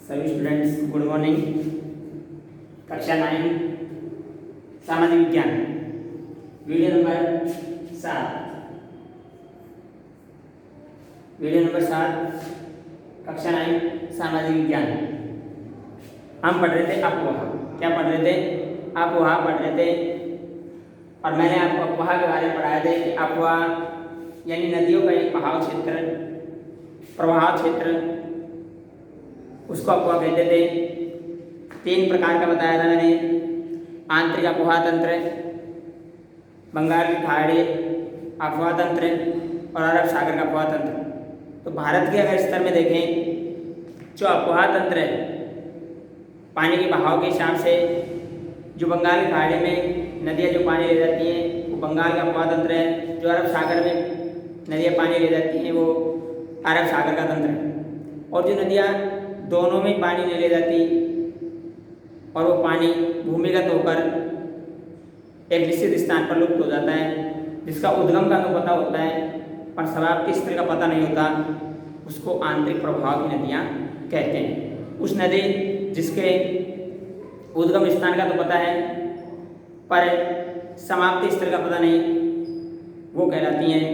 सभी students good morning. कक्षा 9 सामाजिक विज्ञान वीडियो नंबर 7 कक्षा 9 सामाजिक विज्ञान। हम पढ़ रहे थे अपोहा। क्या पढ़ रहे थे? अपोहा पढ़ रहे थे। और मैंने आपको अपोहा के बारे में पढ़ाया था कि अपोहा यानी नदियों का एक प्रवाह क्षेत्र, उसको अपोहा कहते थे। 3 प्रकार का बताया था मैंने। आंतरिक अपोहा तंत्र, बंगाल की खाड़ी अपोहा तंत्र और अरब सागर का अपोहा तंत्र। तो भारत के अगर स्तर में देखें, जो अपोहा तंत्र है पानी के बहाव के हिसाब से, जो बंगाल की खाड़ी में नदियाँ जो पानी ले जाती हैं वो बंगाल का अपोहा तंत्र है। जो अरब सागर में नदियाँ पानी ले जाती हैं वो अरब सागर का तंत्र है। और जो नदियाँ दोनों में पानी नहीं ले जाती और वो पानी भूमिगत होकर एक निश्चित स्थान पर लुप्त हो जाता है, जिसका उद्गम का तो पता होता है पर समाप्ति स्थल का पता नहीं होता, उसको आंतरिक प्रवाह की नदियाँ कहते हैं। उस नदी जिसके उद्गम स्थान का तो पता है पर समाप्ति स्थल का पता नहीं, वो कहलाती हैं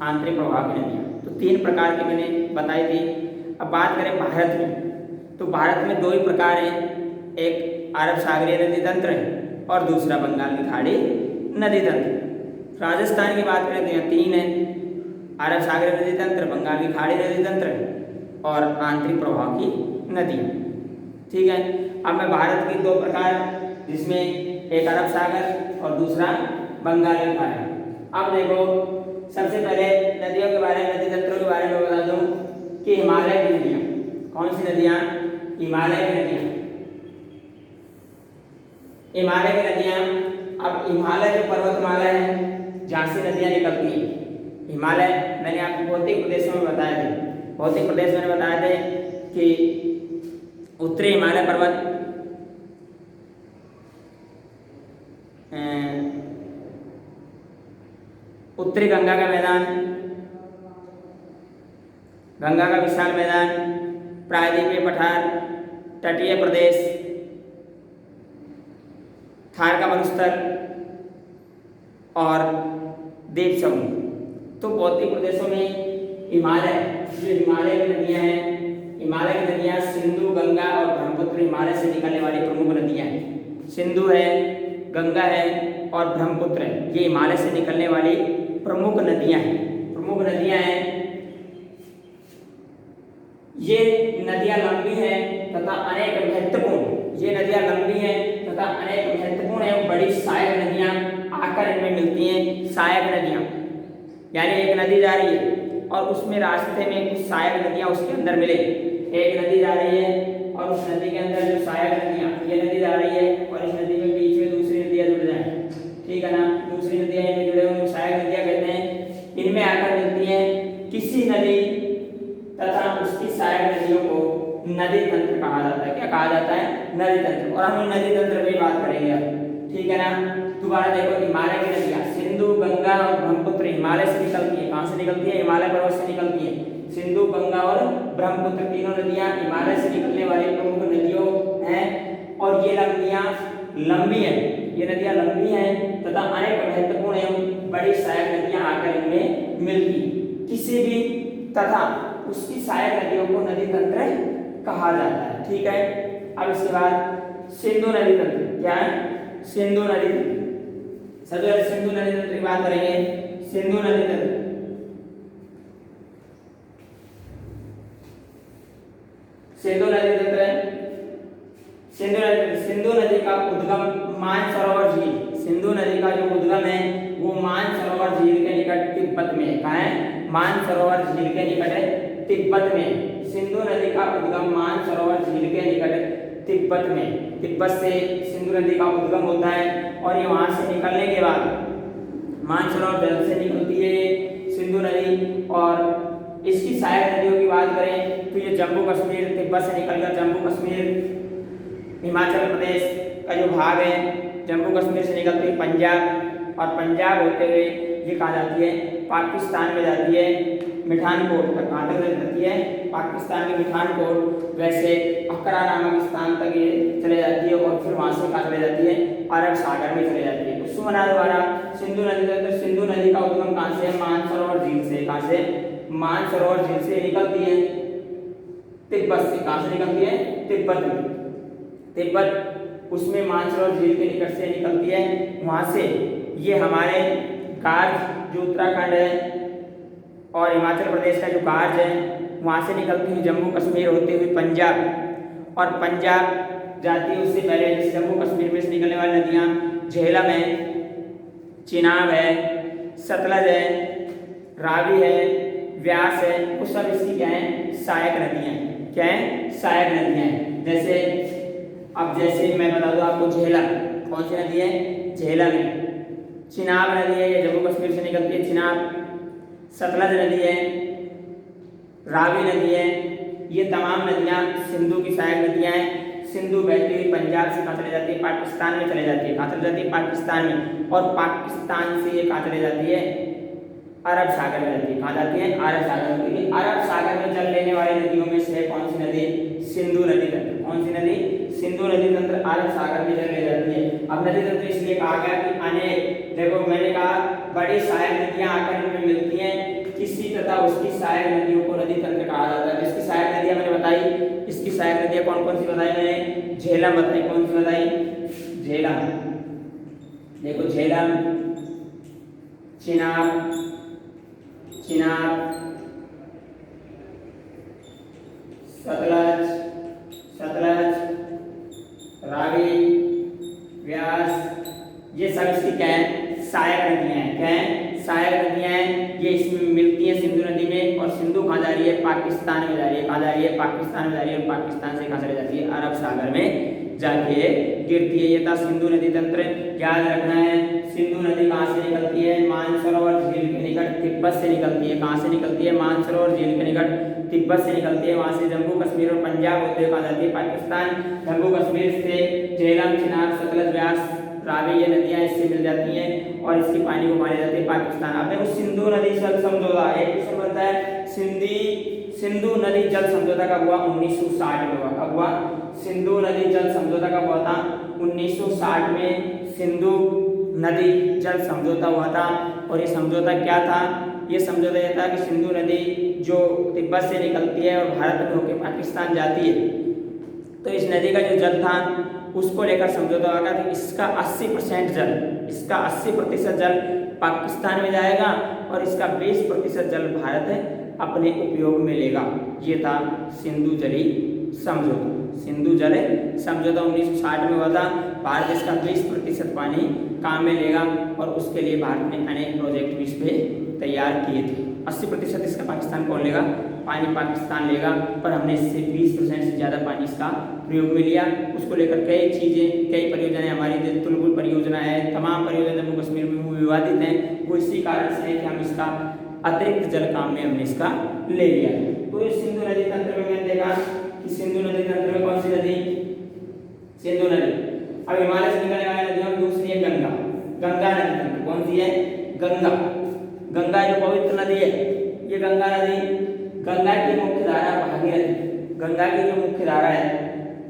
आंतरिक प्रवाह की नदियाँ। तो 3 प्रकार की मैंने बताई थी। अब बात करें भारत में, तो भारत में 2 ही प्रकार हैं, एक अरब सागरीय नदी तंत्र है और दूसरा बंगाल की खाड़ी नदी तंत्र। राजस्थान की बात करें तो यहाँ 3 है, अरब सागरीय नदी तंत्र, बंगाल की खाड़ी नदी तंत्र और आंतरिक प्रवाह की नदी। ठीक है। अब मैं भारत की 2 प्रकार, जिसमें एक अरब सागर और दूसरा बंगाल की खाड़ी। अब देखो, सबसे पहले नदियों के बारे में, नदी तंत्रों के बारे में बता दूं कि हिमालय की नदियाँ। कौन सी नदियाँ? हिमालय की नदियाँ। हिमालय की नदियाँ, अब हिमालय जो पर्वतमाला है जहाँ से नदियाँ निकलती हैं, हिमालय मैंने आपको भौतिक प्रदेशों में बताया थे। भौतिक प्रदेश मैंने बताया थे कि उत्तरी हिमालय पर्वत, उत्तरी गंगा का मैदान, गंगा का विशाल मैदान, प्रायद्वीपीय पठार, तटीय प्रदेश, थार का मरुस्थल और द्वीप समूह। तो भौतिक प्रदेशों में हिमालय, जो हिमालय की नदियाँ हैं, हिमालय की नदियाँ सिंधु, गंगा और ब्रह्मपुत्र हिमालय से निकलने वाली प्रमुख नदियाँ हैं। सिंधु है, गंगा है और ब्रह्मपुत्र है, ये हिमालय से निकलने वाली प्रमुख नदियाँ हैं। प्रमुख नदियाँ हैं, ये नदियाँ लंबी हैं तथा अनेक महत्वपूर्ण, ये नदियाँ लंबी हैं तथा अनेक महत्वपूर्ण एवं बड़ी सहायक नदियाँ आकर इनमें मिलती हैं। सहायक नदियाँ यानी एक नदी जा रही है और उसमें रास्ते में कुछ सहायक नदियाँ उसके अंदर मिले। एक नदी जा रही है और उस नदी के अंदर जो सहायक नदियाँ, ये नदी जा रही है और इस नदी में बीच में दूसरी नदियाँ जुड़ जाए, ठीक है ना, दूसरी नदियाँ इनमें जुड़े हुए सहायक नदियाँ कहते हैं। इनमें आकर मिलती हैं। किसी नदी तथा उसकी सहायक नदियों को नदी तंत्र कहा जाता है। क्या कहा जाता है? नदी तंत्र। और हम नदी तंत्र पे बात करेंगे अब, ठीक है ना। दोबारा देखो, हिमालय की नदियाँ सिंधु, गंगा और ब्रह्मपुत्र हिमालय से निकलती है। कहाँ से निकलती है? हिमालय पर्वत से निकलती है। सिंधु, गंगा और ब्रह्मपुत्र तीनों नदियाँ हिमालय से निकलने वाली प्रमुख नदियों हैं और ये नदियाँ लंबी हैं, ये नदियाँ लंबी हैं तथा अनेक महत्वपूर्ण एवं बड़ी सहायक नदियाँ आकर इनमें मिलती। किसी भी तथा उसकी सहायक नदियों को नदी तंत्र कहा जाता है। ठीक है। अब इसके बाद सिंधु नदी तंत्र। क्या है? सिंधु नदी तंत्र। सबसे पहले सिंधु नदी तंत्र की बात करेंगे। सिंधु नदी तंत्र, सिंधु नदी तंत्र, सिंधु नदी का उद्गम मानसरोवर झील, सिंधु नदी का जो उद्गम है वो मानसरोवर झील के निकट तिब्बत में है। कहाँ है? मानसरोवर झील के निकट तिब्बत में। सिंधु नदी का उद्गम मानसरोवर झील के निकट तिब्बत में, तिब्बत से सिंधु नदी का उद्गम होता है और ये वहां से निकलने के बाद मानसरोवर जल से निकलती है सिंधु नदी। और इसकी सहायक नदियों की बात करें तो ये जम्मू कश्मीर, तिब्बत से निकलकर जम्मू कश्मीर, हिमाचल प्रदेश का जो भाग है, जम्मू कश्मीर से निकलती है पंजाब और पंजाब होते हुए ये कहाँ जाती है? पाकिस्तान में जाती है मिठानकोट तक, कहाँ तक जाती है, पाकिस्तान के मिठानकोट, वैसे अकरा नामक स्थान तक ये चले जाती है और फिर वहाँ से कहाँ चले जाती है, अरब सागर में चले जाती है। तो सुमना द्वारा सिंधु नदी तक, सिंधु नदी का उद्गम कहाँ से है, मानसरोवर झील से, कहाँ से, मानसरोवर झील से निकलती है, तिब्बत से, कहाँ से निकलती है, तिब्बत में, तिब्बत उसमें मानसरोवर झील के निकट से निकलती है। वहाँ से ये हमारे कार्ज जो उत्तराखंड है और हिमाचल प्रदेश का जो कार्ज है वहाँ से निकलती हुई जम्मू कश्मीर होते हुए पंजाब, और पंजाब जाती है उससे पहले जम्मू कश्मीर में से निकलने वाली नदियाँ झेलम है, चिनाब है, सतलज है, रावी है, व्यास है, वो सब इसकी क्या है, सहायक नदियाँ, क्या है, सहायक नदियाँ हैं। जैसे अब जैसे मैं बता दूँ आपको, झेलम कौन सी नदी है, झेलम है, चिनाब नदी है, ये जम्मू कश्मीर से निकलती है चिनाब, सतलज नदी है, रावी नदी है, ये तमाम नदियाँ सिंधु की सहायक नदियाँ हैं। सिंधु बहती हुई पंजाब से कहाँ चले जाती है, पाकिस्तान में चले जाती है, कहाँ चले जाती है, पाकिस्तान में, और पाकिस्तान से ये कहाँ चले जाती है, अरब सागर में जाती है, कहाँ जाती है, अरब सागर में। क्योंकि अरब सागर में जल लेने वाली नदियों में से कौन सी नदी, सिंधु नदी तंत्र, कौन सी नदी, सिंधु नदी तंत्र अरब सागर में जल ले जाती है। अब नदी तंत्र इसलिए कहा गया कि अनेक, देखो मैंने कहा बड़ी सहायक नदियां आकर इनमें मिलती हैं, किसी तथा उसकी सहायक नदियों को नदी तंत्र कहा जाता है। इसकी सहायक नदियां मैंने बताई, इसकी सहायक नदियां कौन कौन सी बताई मैंने, झेलम बताई, कौन सी बताई, झेलम, देखो झेलम, चिनाब, चिनाब, सतलज, सतलज, रावी, व्यास, ये सब इसकी क्या है, सहायक नदियां हैं, क्या है, सहायक नदियां हैं। ये इसमें मिलती हैं सिंधु नदी में, और सिंधु कहाँ जा रही है, पाकिस्तान में जा रही है, कहाँ जा रही है, पाकिस्तान में जा रही है, और पाकिस्तान से कहाँ चली जाती है, अरब सागर में जाके गिरती है। ये था सिंधु नदी तंत्र, याद रखना है। सिंधु नदी कहाँ से निकलती है, मानसरोवर झील के निकट तिब्बत से निकलती है, कहाँ से निकलती है, मानसरोवर झील के निकट तिब्बत से निकलती है। वहाँ से जम्मू कश्मीर और पंजाब होते हुए कहाँ जाती है, पाकिस्तान। जम्मू कश्मीर से झेलम, चिनाब, सतलज, व्यास, रावी ये नदियाँ इससे मिल जाती हैं और इसके पानी को मारे जाते हैं पाकिस्तान। अब देखो सिंधु नदी जल समझौता एक क्वेश्चन बनता है, सिंधु नदी जल समझौता कब हुआ, 1960 में हुआ। कब हुआ, सिंधु नदी जल समझौता कब हुआ था, 1960 में सिंधु नदी जल समझौता हुआ था। और ये समझौता क्या था, ये समझौता यह था कि सिंधु नदी जो तिब्बत से निकलती है और भारत में होकर पाकिस्तान जाती है, तो इस नदी का जो जल था उसको लेकर समझौता हुआ था। इसका 80% जल, इसका 80% जल पाकिस्तान में जाएगा और इसका 20% जल भारत अपने उपयोग में लेगा। ये था सिंधु जली समझौता। सिंधु जल समझौता 1960 में हुआ था। भारत इसका 20% पानी काम में लेगा और उसके लिए भारत ने अनेक प्रोजेक्ट भी इस पे तैयार किए थे। 80% इसका पाकिस्तान कौन लेगा, पानी पाकिस्तान लेगा, पर हमने इससे 20% से ज़्यादा पानी इसका प्रयोग में लिया। उसको लेकर कई चीज़ें, कई परियोजनाएं हमारी, जो तुलबुल परियोजना है, तमाम परियोजना जम्मू कश्मीर में विवादित हैं, वो इसी कारण से है कि हम इसका अतिरिक्त जल काम में हमने इसका ले लिया। तो इस सिंधु नदी तंत्र में मैंने देखा कि सिंधु नदी तंत्र में कौन सी नदी, सिंधु नदी। अब हिमालय से निकलने वाली नदियों में दूसरी है गंगा, गंगा नदी तंत्र। कौन सी है, गंगा। गंगा जो पवित्र नदी है, ये गंगा नदी, गंगा की मुख्य धारा भागीरथी, गंगा की जो मुख्य धारा है,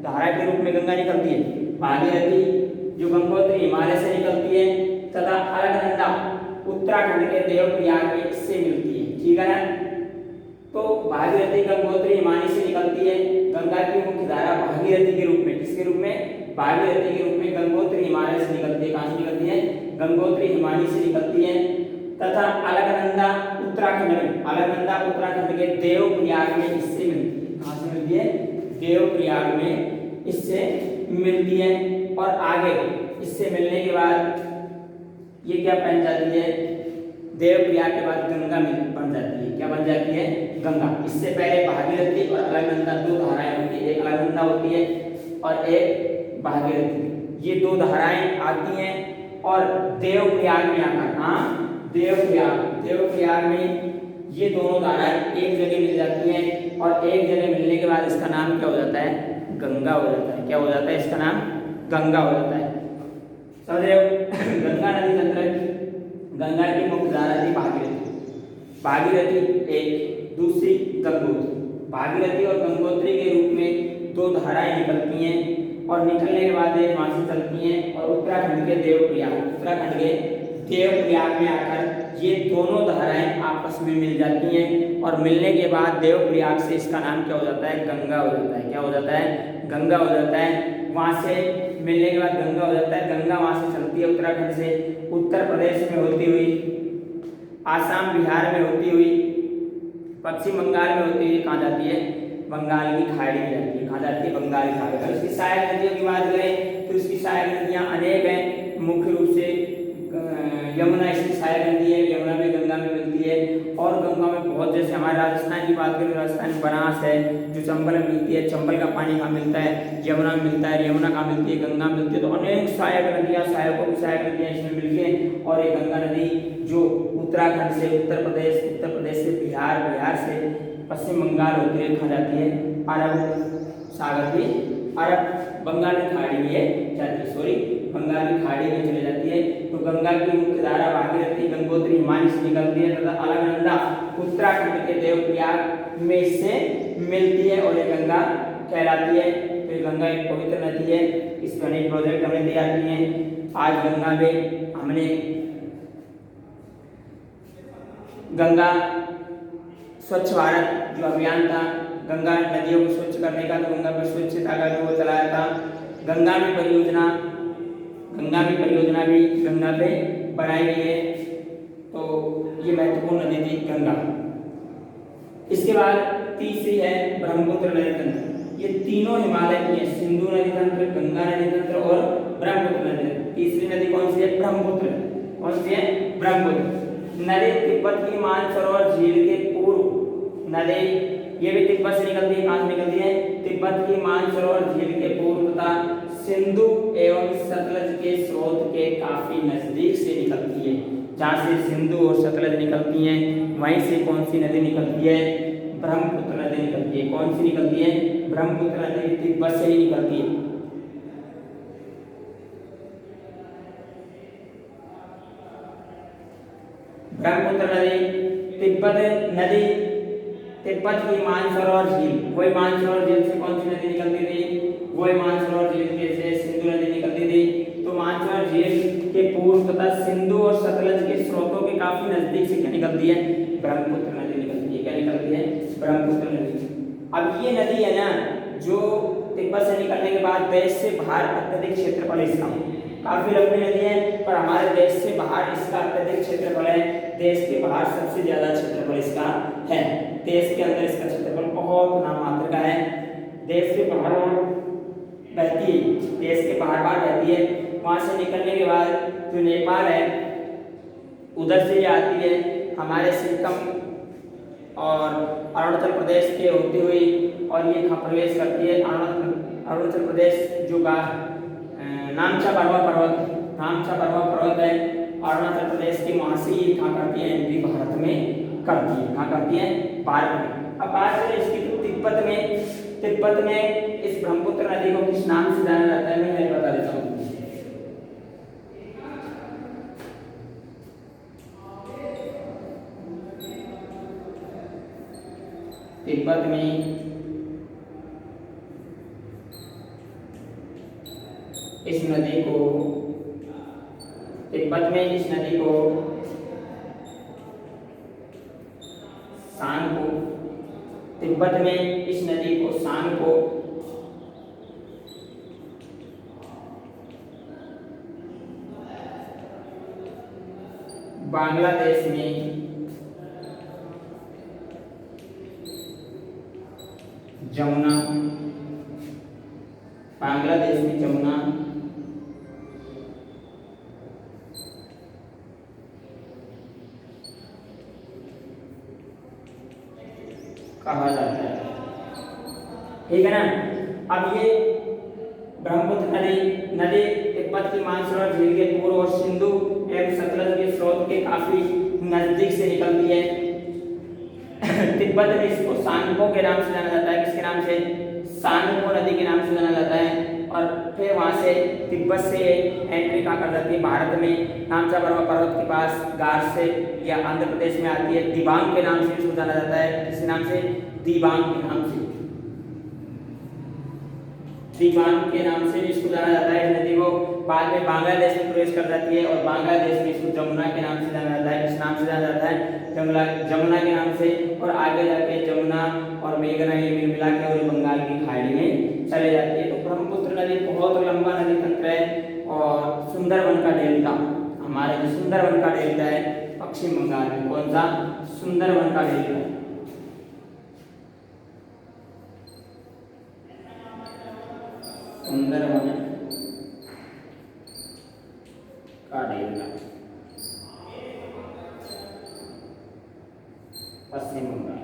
धारा के रूप में गंगा निकलती है भागीरथी, जो गंगोत्री हिमालय से निकलती है, तथा अलकनंदा उत्तराखंड के देवप्रयाग में इससे मिलती है। ठीक है ना, तो भागीरथी गंगोत्री हिमालय से निकलती है। गंगा की मुख्य धारा भागीरथी के रूप में, किसके रूप में, भागीरथी के रूप में गंगोत्री हिमालय से निकलती है। कहाँ से निकलती है, गंगोत्री हिमालय से निकलती है। तथा अलकनंदा उत्तराखंड में, अलकनंदा उत्तराखंड के देवप्रयाग में इससे मिलती है। कहाँ से मिलती है, देवप्रयाग में इससे मिलती है। और आगे इससे मिलने के बाद ये क्या बन जाती है, देवप्रयाग के बाद गंगा बन जाती है। क्या बन जाती है, गंगा। इससे पहले भागीरथी और अलकनंदा दो धाराएं होती है, एक अलकनंदा होती है और एक भागीरथी। ये दो धाराएं आती हैं और देवप्रयाग में आकर, हाँ देवप्रयाग, देवप्रयाग में ये दोनों धाराएं एक जगह मिल जाती हैं और एक जगह मिलने के बाद इसका नाम क्या हो जाता है, गंगा हो जाता है। क्या हो जाता है, इसका नाम गंगा हो जाता है। समझ रहे हो, गंगा नदी तंत्र, गंगा की मुख्य धारा थी भागीरथी। भागीरथी एक, दूसरी गंगोत्री। भागीरथी और गंगोत्री के रूप में दो धाराएं निकलती हैं और निकलने के बाद ये वहां से चलती हैं और उत्तराखंड के देवप्रयाग में आकर ये दोनों धाराएं आपस में मिल जाती हैं और मिलने के बाद देवप्रयाग से इसका नाम क्या हो जाता है? गंगा हो जाता है। क्या हो जाता है? गंगा हो जाता है। वहां से मिलने के बाद गंगा हो जाता है। गंगा वहां से चलती है उत्तराखंड से, उत्तर प्रदेश में होती हुई, आसाम बिहार में होती हुई, पश्चिम बंगाल में होती हुई कहाँ जाती है? बंगाल की खाड़ी में जाती है। कहाँ जाती है? बंगाल की खाड़ी में। इसकी सहायक नदियों की बात करें तो इसकी सहायक नदियाँ अनेक हैं। मुख्य रूप से यमुना इसकी सहायक नदी है, यमुना भी गंगा में मिलती है और गंगा में बहुत, जैसे हमारे राजस्थान की बात करें, राजस्थान में बनास है जो चंबल में मिलती है, चंबल का पानी कहाँ मिलता है? यमुना में मिलता है, यमुना कहाँ मिलती है? गंगा में मिलती है। तो अनेक सहायक नदियाँ, सहायकों की सहायक नदियाँ इसमें मिलके और ये गंगा नदी जो उत्तराखंड से उत्तर प्रदेश से बिहार, बिहार से पश्चिम बंगाल होते हुए कहाँ जाती है? अरब सागर की, अरब बंगाल की खाड़ी में जाती है, बंगाल की खाड़ी में चली जाती है। तो गंगा की मुख्य धारा भागीरथी, गंगोत्री हिमालय से निकलती है तथा अलकनंदा उत्तराखंड के देवप्रयाग में से मिलती है और ये गंगा कहलाती है। तो ये गंगा एक पवित्र नदी है। इस पर अनेक प्रोजेक्ट हमने तैयार किए हैं। आज गंगा में हमने गंगा स्वच्छ भारत जो अभियान था, गंगा नदियों को स्वच्छ करने का, तो गंगा पर स्वच्छता का जो चलाया था, गंगा में परियोजना भी गंगा पे बनाई गई है। तो ये महत्वपूर्ण नदी थी गंगा। इसके बाद तीसरी है ब्रह्मपुत्र नदी तंत्र। ये तीनों हिमालय की है, सिंधु नदी तंत्र, गंगा नदी तंत्र और ब्रह्मपुत्र नदी तंत्र। तीसरी नदी कौन सी है? ब्रह्मपुत्र। कौन सी है? ब्रह्मपुत्र नदी तिब्बत की मानसरोवर झील के पूर्व नदी, ये भी तिब्बत से निकलती है। कहाँ से निकलती है? तिब्बत की मानसरोवर झील के पूर्व तथा सिंधु एवं सतलज के स्रोत के काफी नजदीक से निकलती है। जहाँ से सिंधु और सतलज निकलती हैं वहीं से कौन सी नदी निकलती है? ब्रह्मपुत्र नदी निकलती है। कौन सी निकलती है? ब्रह्मपुत्र नदी तिब्बत से ही निकलती है। ब्रह्मपुत्र नदी तिब्बत की मानसरोवर झील, वही मानसरोवर झील से कौन सी नदी निकलती थी? वही मानसरोवर झील के से सिंधु नदी निकलती थी। तो मानसरोवर झील के पूर्व तथा सिंधु और सतलज के स्रोतों के काफी नजदीक से क्या निकलती है? ब्रह्मपुत्र नदी निकलती है। क्या निकलती है? ब्रह्मपुत्र नदी। अब ये नदी है ना, जो तिब्बत से निकलने के बाद देश से बाहर अत्यधिक क्षेत्रफल इसका, काफी लंबी नदी है पर हमारे देश से बाहर इसका अत्यधिक क्षेत्रफल है। देश के बाहर सबसे ज्यादा क्षेत्रफल इसका है। देश के अंदर इसका क्षेत्रफल बहुत नामात्र का है। देश के बाहर बहती है, देश के बाहर बहती है। वहां से निकलने के बाद जो नेपाल है उधर से ये आती है हमारे सिक्किम और अरुणाचल प्रदेश के होती हुई और ये कहाँ प्रवेश करती है? अरुणाचल प्रदेश जो का नामचा बरवा पर्वत है अरुणाचल प्रदेश की, वहां से ये कहाँ करती है? एंट्री भारत में करती है। कहाँ करती है? भारत में। अब बात करें इसकी तो तिब्बत में इस ब्रह्मपुत्र नदी को किस नाम से जाना जाता है? मैं बता देता हूँ। तिब्बत में इस नदी को सांगपो, बांग्लादेश में जमुना, कहा जाता है। ठीक है ना। अब ये ब्रह्मपुत्र नदी तिब्बत की मानसरोवर झील के पूर्व और सिंधु एवं सतलज के स्रोत के काफी नजदीक से निकलती है। तिब्बत में इसको सांगपो के नाम से जाना जाता है। किसके नाम से? सांगपो नदी के नाम से जाना जाता है। और फिर वहाँ से तिब्बत से एंट्री कहाँ कर जाती है भारत में, नामचा पर्वत के पास गार से, या आंध्र प्रदेश में आती है। दिबांग के नाम से इसको जाना जाता है, किस नाम से, दिबांग के नाम से, दिबांग के नाम से इसको जाना जाता है। इस नदी को बाद में बांग्लादेश में प्रवेश कर जाती है और बांग्लादेश में इसको जमुना के नाम से जाना जाता है। किस नाम से जाना जाता है, जमुना के नाम से। और आगे जाके जमुना और मेघना ये मिला के और बंगाल की खाड़ी में चले जाती है। तो ब्रह्मपुत्र नदी बहुत लंबा नदी तंत्र है और सुंदरबन का डेल्टा, हमारे जो सुंदरबन का डेल्टा है पश्चिम बंगाल में, कौन सा, सुंदरबन का डेल्टा है। सुंदरबन का डेल्टा पश्चिम बंगाल,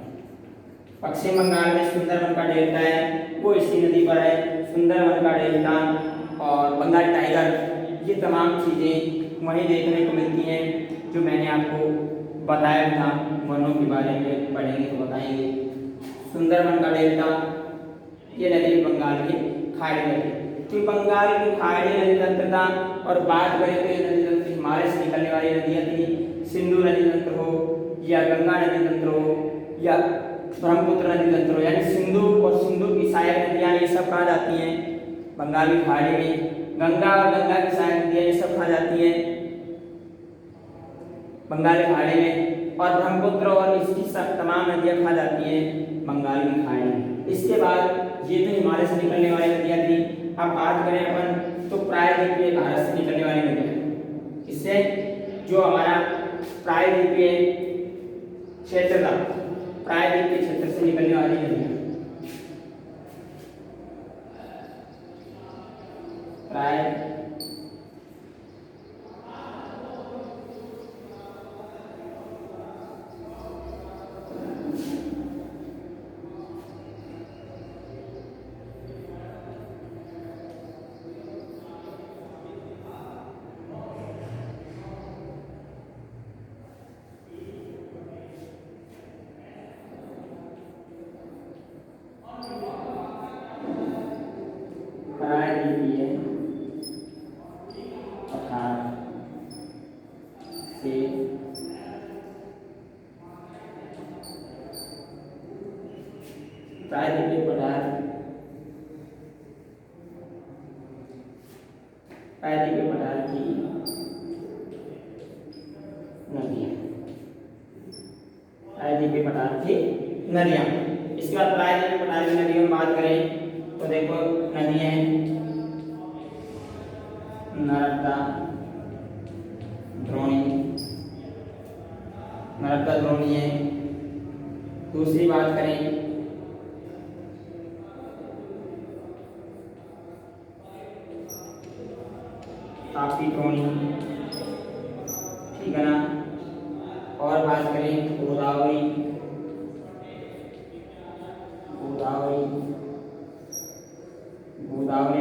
पश्चिम बंगाल में सुंदरबन का डेल्टा है, वो इसी नदी पर है। सुंदरबन का डेल्टा और बंगाल टाइगर, ये तमाम चीज़ें वहीं देखने को मिलती हैं जो मैंने आपको बताया था। वनों के बारे में पढ़ेंगे तो बताएंगे। सुंदरबन का डेल्टा, ये नदी बंगाल की खाड़ी नदी, तो बंगाल की खाड़ी नदी तंत्र था। और बात करें तो ये नदी तंत्र हिमालय से निकलने वाली नदियाँ थी। सिंधु नदी तंत्र हो या गंगा नदी तंत्र हो या ब्रह्मपुत्र नदी तंत्र हो, यानी सिंधु और सिंधु की सहायक नदियाँ ये सब कहाँ जाती हैं बंगाल की खाड़ी में। गंगा और गंगा की सहायक नदियाँ ये सब कहाँ जाती हैं बंगाल की खाड़ी में। और ब्रह्मपुत्र और इसकी सब तमाम नदियाँ कहाँ जाती हैं बंगाल की खाड़ी में। इसके बाद ये तो हिमालय से निकलने वाली नदियाँ थी। अब बात करें अपन तो प्रायद्वीपीय भारत से निकलने वाली नदियाँ, इससे जो हमारा प्रायद्वीपीय क्षेत्र था, प्रायद्वीपीय क्षेत्र से निकलने वाली नदियाँ, प्रायद्वीपीय पठार की नदियाँ, प्रायद्वीपीय पठार की नदियाँ। इसके बाद प्रायद्वीपीय पठार की नदियों में बात करें तो देखो नदियाँ हैं नर्मदा, द्रोणी है। दूसरी बात करें ताप्ती द्रोणी, ठीक है ना। और बात करें गोदावरी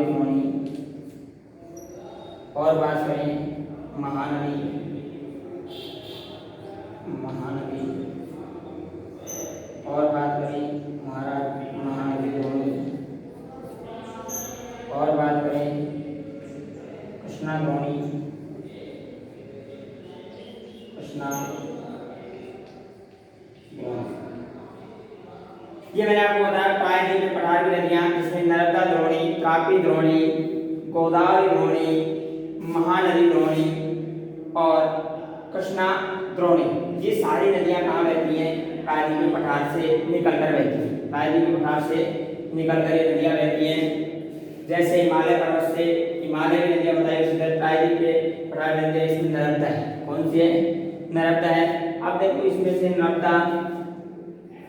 द्रोणी। और बात करें महानदी, और बात करें महानदी द्रोणी। और बात करें कृष्णा द्रोणी, ये मैंने आपको बताया प्रायद्वीपीय पठार की नदियाँ, जिसमें नर्मदा द्रोणी, ताप्ती द्रोणी, गोदावरी द्रोणी, महानदी द्रोणी और कृष्णा द्रोणी, ये सारी नदियाँ कहाँ बहती हैं प्रायद्वीपीय पठार से निकलकर बहती हैं। प्रायद्वीपीय पठार से निकलकर ये नदियाँ बहती हैं। जैसे हिमालय पर्वत से हिमालय की नदियाँ बताई, उसी तरह प्रायद्वीपीय पठार नदियाँ, इसमें नर्मदा है। कौन सी है, नर्मदा है। अब देखो इसमें से नर्मदा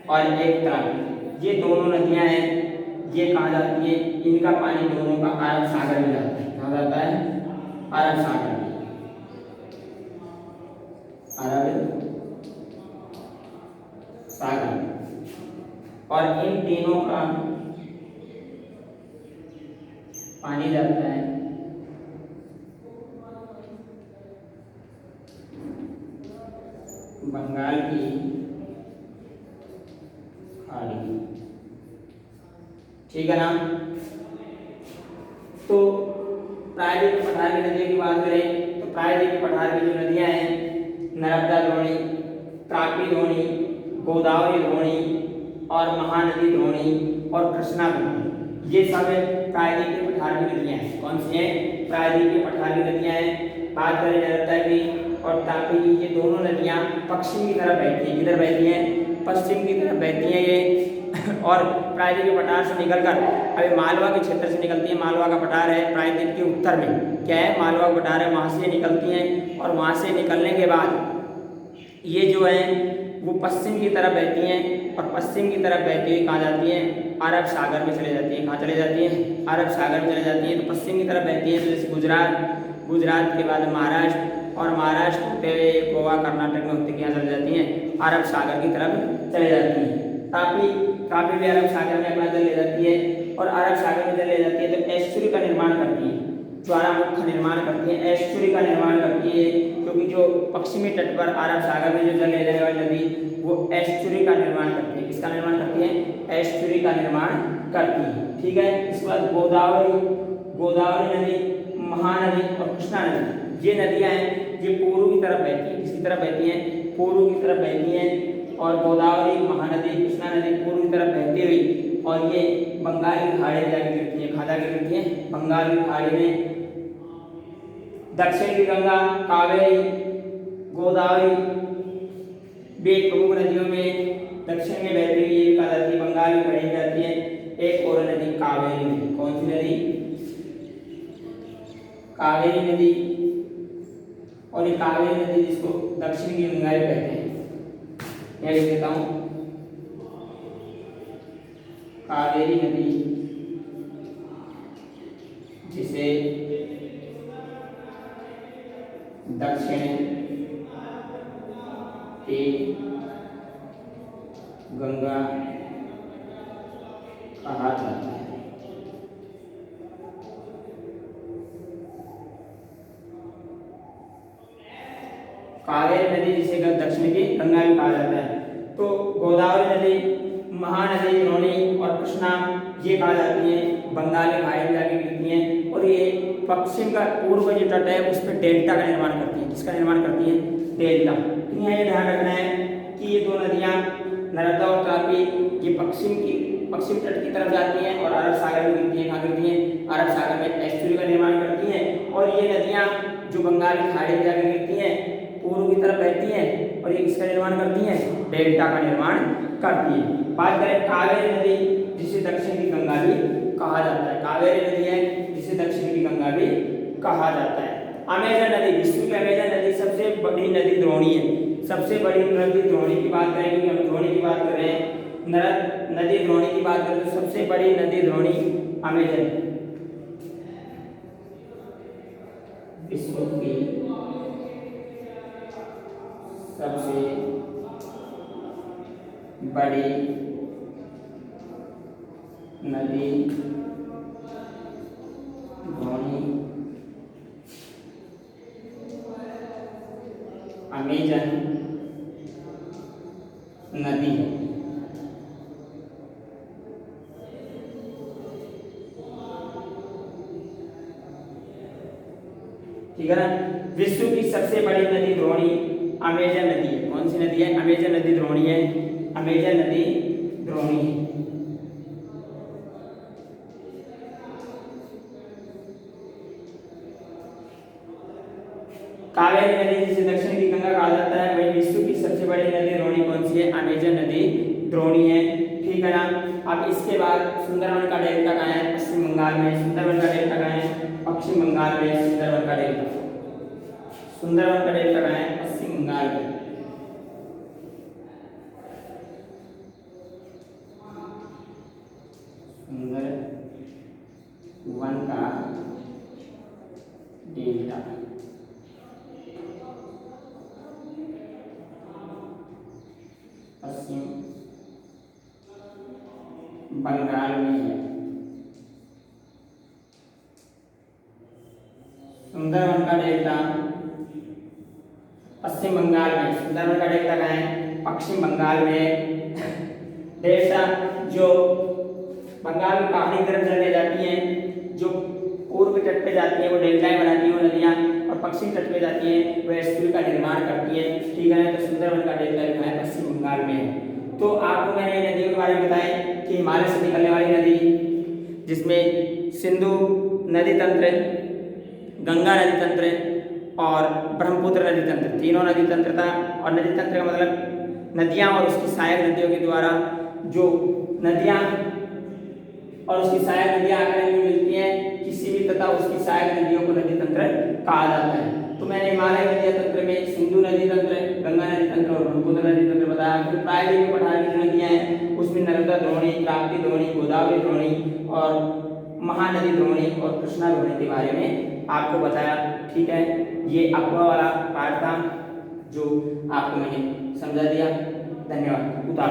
और एक तरह ये दोनों नदियां हैं, ये कहाँ जाती है, इनका पानी दोनों का अरब सागर में जाता है। कहाँ जाता है, अरब सागर में, अरब सागर। और इन तीनों का पानी जाता है बंगाल की खाड़ी, ठीक है ना। तो प्रायद्वीपीय पठार की नदियों की बात करें तो प्रायद्वीपीय पठार की जो नदियां हैं नर्मदा द्रोणी, तापी द्रोणी, गोदावरी द्रोणी और महानदी द्रोणी और कृष्णा द्रोणी, ये सब प्रायद्वीपीय पठार की नदियां हैं। कौन सी हैं? प्रायद्वीपीय पठार की नदियां हैं। बात करें नर्मदा की और तापी की, ये दोनों नदियां पश्चिम की तरफ बहती हैं। किधर बहती हैं? पश्चिम की तरफ बहती हैं ये और प्रायद्वीपीय पठार से निकलकर अभी मालवा के क्षेत्र से निकलती है। मालवा का पठार है प्रायद्वीप के उत्तर में, क्या है? मालवा का पठार है, वहाँ से निकलती हैं और वहाँ से निकलने के बाद ये जो है वो पश्चिम की तरफ बहती हैं और पश्चिम की तरफ बहती हुई कहाँ जाती हैं? अरब सागर में चले जाती हैं। कहाँ चले जाती हैं? अरब सागर में चले जाती हैं। तो पश्चिम की तरफ बहती हैं, तो जैसे गुजरात के बाद महाराष्ट्र और महाराष्ट्र होते हुए गोवा कर्नाटक में होते यहाँ चले जाती हैं, अरब सागर की तरफ चले जाती हैं। तापी भी अरब सागर में अपना जल ले जाती है और अरब सागर में जल ले जाती है तो एस्चुरी का निर्माण करती है, ज्वालामुख का निर्माण करती है, एस्चुरी का निर्माण करती है, क्योंकि जो पश्चिमी तट पर अरब सागर में जो जल ले जाने वाली नदी वो एस्चुरी का निर्माण करती है। किसका निर्माण करती है? एस्चुरी का निर्माण करती है। ठीक है। इसके बाद गोदावरी नदी, महानदी और कृष्णा नदी, ये नदियां हैं ये पूर्व की तरफ बहती हैं। किसकी तरफ बहती हैं? पूर्व की तरफ बहती हैं। और गोदावरी, महानदी, कृष्णा नदी पूर्व की तरफ बहती हुई और ये बंगाल की खाड़ी में जाकर गिरती है। कहाँ जाकर गिरती है? बंगाल की खाड़ी में। दक्षिण की गंगा, कावेरी, गोदावरी भी प्रमुख नदियों में दक्षिण में बहती हुई ये कहा जाती है बंगाल की खाड़ी में जाती है। एक और नदी कावेरी नदी। कौन सी नदी? कावेरी नदी। और ये कावेरी नदी जिसको दक्षिण की गंगा भी कहते हैं, मैं लिख देता हूं कावेरी नदी, जिसे दक्षिण की गंगा कहा जाता है। कावेरी नदी जिसे दक्षिण की गंगा भी कहा जाता है। तो गोदावरी नदी, महानदी, द्रोणी और कृष्णा ये कहा जाती है बंगाल की खाड़ी में जाके गिरती हैं और ये पश्चिम का पूर्व जो तट है उस पर डेल्टा का निर्माण करती हैं। किसका निर्माण करती हैं? डेल्टा। तो यहाँ ये ध्यान रखना है कि ये दो नदियाँ नर्मदा और तापी ये पश्चिम तट की तरफ जाती हैं और अरब सागर में गिरती हैं। कहाँ गिरती हैं? अरब सागर में एस्चुरी का निर्माण करती हैं। और ये नदियाँ जो बंगाल की खाड़ी में जाकर गिरती हैं पूर्व की तरफ बहती हैं और ये किसका निर्माण करती हैं? डेल्टा का निर्माण करती है। बात करें कावेरी नदी जिसे दक्षिण की गंगा भी कहा जाता है। कावेरी नदी है जिसे दक्षिण की गंगा भी कहा जाता है। अमेजन नदी, विश्व की अमेजन नदी सबसे बड़ी नदी द्रोणी है। सबसे बड़ी नदी द्रोणी की बात करें, क्योंकि हम द्रोणी की बात कर रहे हैं, नदी द्रोणी की बात करें तो सबसे बड़ी नदी द्रोणी अमेजन, विश्व की सबसे बड़ी नदी द्रोणी अमेजन नदी है। ठीक है ना। विश्व की सबसे बड़ी नदी द्रोणी अमेजन नदी है। कौन सी नदी है? अमेजन नदी द्रोणी है। अमेजन नदी द्रोणी है। कावेरी नदी जिसे दक्षिण की गंगा कहा जाता है, वही विश्व की सबसे बड़ी नदी द्रोणी कौन सी है? अमेजन नदी द्रोणी है। ठीक है ना। अब इसके बाद सुंदरवन का डेल्टा कहाँ है? पश्चिम बंगाल में। सुंदरवन का डेल्टा कहाँ है? पश्चिम बंगाल में। सुंदरवन का डेल्टा कहाँ है? पश्चिम बंगाल में। सुंदरवन का डेल्टा पश्चिम बंगाल में है। सुंदरवन का डेल्टा पश्चिम बंगाल में। सुंदरवन का डेल्टा कहाँ है? पश्चिम बंगाल में। डेल्टा जो बंगाल की पहाड़ी तरफ चले जाती हैं, जो पूर्व तट पे जाती है वो डेल्टाएं बनाती हैं वो नदियाँ, और पश्चिम तट पे जाती हैं वो एस्टुअरी का निर्माण करती है। ठीक है, तो सुंदरबन का डेल्टा जो है पश्चिम बंगाल में है। तो आपको मैंने नदियों के बारे में बताया कि हिमालय से निकलने वाली नदी जिसमें सिंधु नदी तंत्र, गंगा नदी तंत्र और ब्रह्मपुत्र नदी तंत्र, तीनों नदी तंत्र था। और नदी तंत्र का मतलब नदियाँ और उसकी सहायक नदियों के द्वारा जो नदियाँ और उसकी सहायक नदियाँ आकर में मिलती हैं, किसी भी तथा उसकी सहायक नदियों को नदी तंत्र कहा जाता है। तो मैंने हिमालय नदी तंत्र में सिंधु नदी तंत्र, गंगा नदी तंत्र और ब्रह्मपुत्र नदी तंत्र बताया। फिर प्रायद्वीप में पठार की जो नदियाँ हैं उसमें नर्मदा द्रोणी, ताप्ती द्रोणी, गोदावरी द्रोणी और महानदी द्रोणी और कृष्णा द्रोणी के बारे में आपको बताया। ठीक है, ये अक्वा वाला पार्ट था जो आपको मैंने समझा दिया। धन्यवाद। उतार